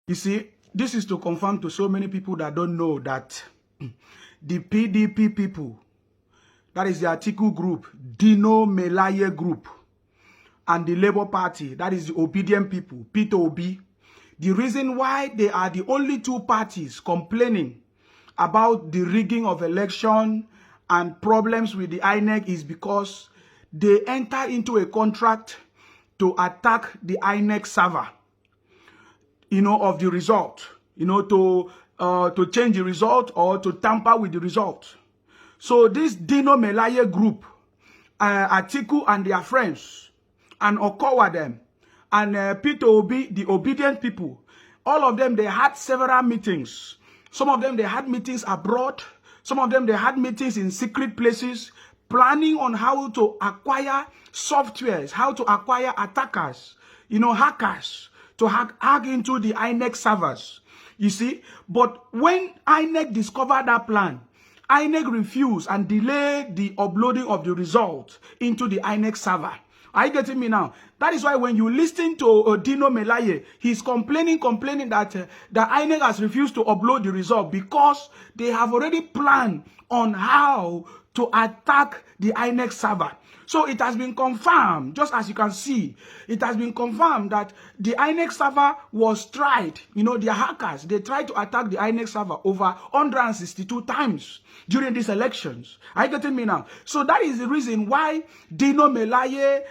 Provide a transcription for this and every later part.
You see, this is to confirm to so many people that don't know that the PDP people, that is the Atiku group, Dino Melaye group, and the Labour Party, that is the obedient people, Peter Obi, the reason why they are the only two parties complaining about the rigging of election and problems with the INEC is because they enter into a contract to attack the INEC server, of the result, to change the result or to tamper with the result. So this Dino Melaye group, Atiku and their friends, and Okowa them, and Peter Obi, the obedient people, all of them, they had several meetings. Some of them, they had meetings abroad. Some of them, they had meetings in secret places, planning on how to acquire softwares, how to acquire attackers, hackers, to hack into the INEC servers. You see, but when INEC discovered that plan, INEC refused and delayed the uploading of the result into the INEC server. Are you getting me now? That is why when you listen to Dino Melaye, he's complaining that the INEC has refused to upload the result because they have already planned on how to attack the INEC server. So it has been confirmed, just as you can see, it has been confirmed that the INEC server was tried. The hackers, they tried to attack the INEC server over 162 times during these elections. Are you getting me now? So that is the reason why Dino Melaye,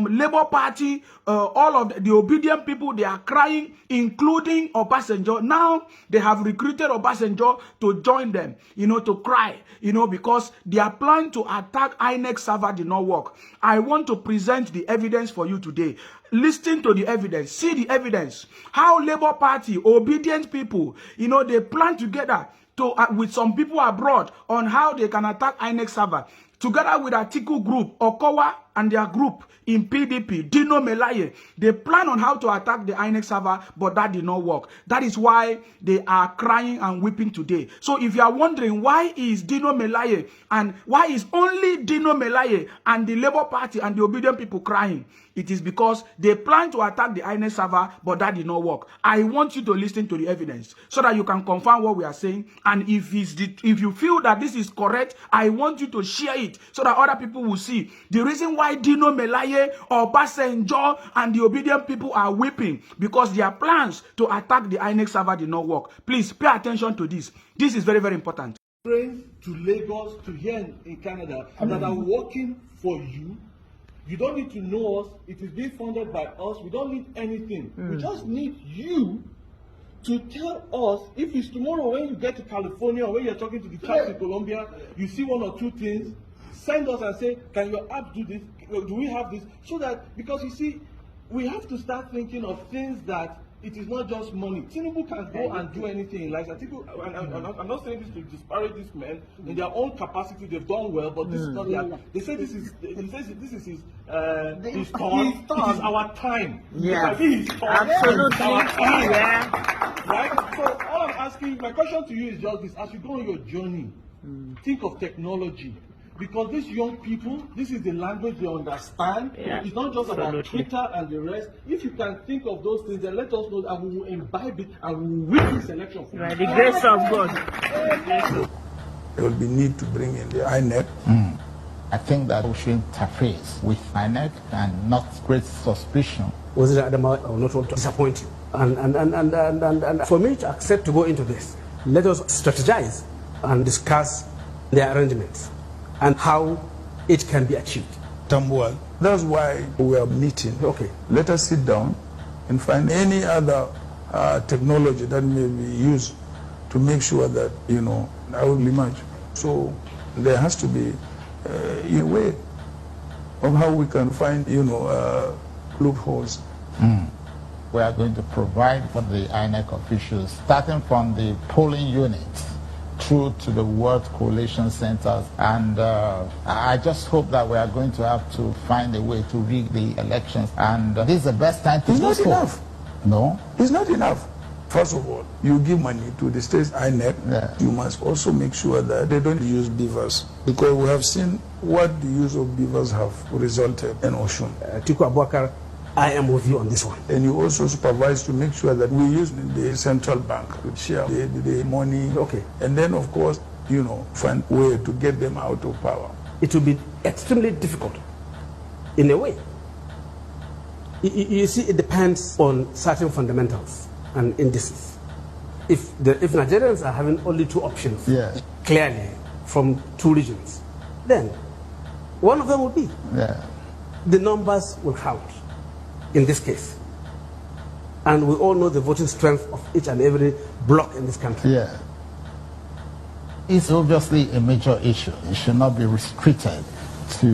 Labour Party, all of the obedient people, they are crying, including Obasanjo. Now they have recruited Obasanjo to join them, to cry, because their plan to attack INEC server did not work. I want to present the evidence for you today. Listen to the evidence. See the evidence. How Labour Party, obedient people, they plan together to with some people abroad on how they can attack INEC server. Together with Atiku group, Okowa and their group in PDP, Dino Melaye, they plan on how to attack the INEC server, but that did not work. That is why they are crying and weeping today. So if you are wondering why is Dino Melaye and why is only Dino Melaye and the Labour Party and the obedient people crying, it is because they plan to attack the INEC server, but that did not work. I want you to listen to the evidence so that you can confirm what we are saying. And if you feel that this is correct, I want you to share it so that other people will see the reason why Dino Melaye, Obasanjo, and the obedient people are weeping, because their plans to attack the INEC server did not work. Please pay attention to this. This is very, very important. Friends to Lagos, to here in Canada, that are working for you. You don't need to know us. It is being funded by us. We don't need anything. We just need you to tell us if it's tomorrow when you get to California or when you're talking to the chaps in Colombia, you see one or two things, send us and say, can your app do this? Do we have this? So that, because you see, we have to start thinking of things that it is not just money. Tinubu can go and do anything. Like I'm not saying this to disparage these men. In their own capacity, they've done well, but this is not their. They say this is his turn. It is our time. Yeah, his turn. Absolutely. Our time. Yeah. Right. So all I'm asking, my question to you is just this: as you go on your journey, think of technology. Because these young people, this is the language they understand. Yeah. It's not just about Twitter and the rest. If you can think of those things, then let us know that we will imbibe it and we will win this election. By the grace of God. There will be need to bring in the INEC. I think that we should interface with INEC and not create suspicion. Was it Adama? I will not want to disappoint you. And for me to accept to go into this, let us strategize and discuss the arrangements and how it can be achieved. Tambual. That's why we are meeting. Okay. Let us sit down and find any other technology that may be used to make sure that, I will emerge. So there has to be a way of how we can find, loopholes. We are going to provide for the INEC officials, starting from the polling units through to the World Coalition Centers, and I just hope that we are going to have to find a way to rig the elections, and this is the best time to do so. It's not enough. No? It's not enough. First of all, you give money to the state INEC, you must also make sure that they don't use beavers, because we have seen what the use of beavers have resulted in Oshun. Atiku Abubakar I am with you on this one. And you also supervise to make sure that we use the central bank to share the money. Okay. And then, of course, you know, find a way to get them out of power. It will be extremely difficult, in a way. You see, it depends on certain fundamentals and indices. If Nigerians are having only two options, clearly, from two regions, then one of them will be. The numbers will count in this case. And we all know the voting strength of each and every bloc in this country. It's obviously a major issue. It should not be restricted to...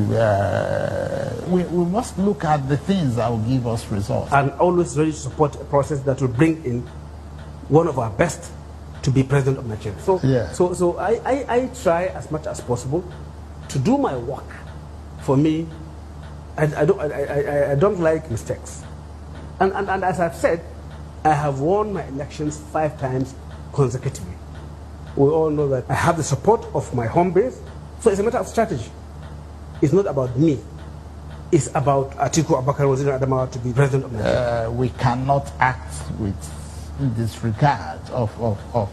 we must look at the things that will give us results. And always ready to support a process that will bring in one of our best to be president of Nigeria. So I try as much as possible to do my work. For me, I don't like mistakes. And as I've said, I have won my elections 5 times consecutively. We all know that I have the support of my home base, so it's a matter of strategy. It's not about me. It's about Atiku Abubakar Waziri Adamawa to be president of Nigeria. We cannot act with disregard of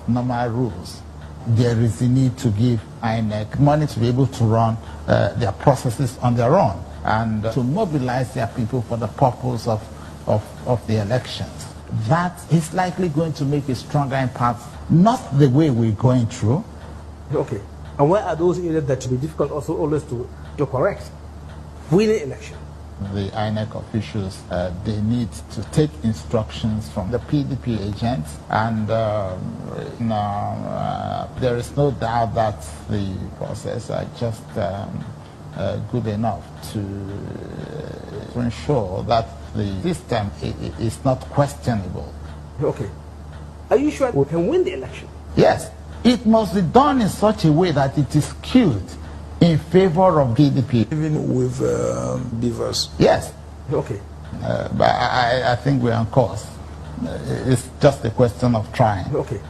normal rules. There is a need to give INEC money to be able to run their processes on their own and to mobilize their people for the purpose of the elections. That is likely going to make a stronger impact, not the way we're going through. Okay. And where are those areas that will be difficult also always to correct? Winning election. The INEC officials, they need to take instructions from the PDP agents, and there is no doubt that the process are just good enough to ensure that the system is not questionable. Okay. Are you sure we can win the election? Yes. It must be done in such a way that it is skewed in favor of PDP. Even with beavers. Yes. Okay. But I think we're on course. It's just a question of trying. Okay.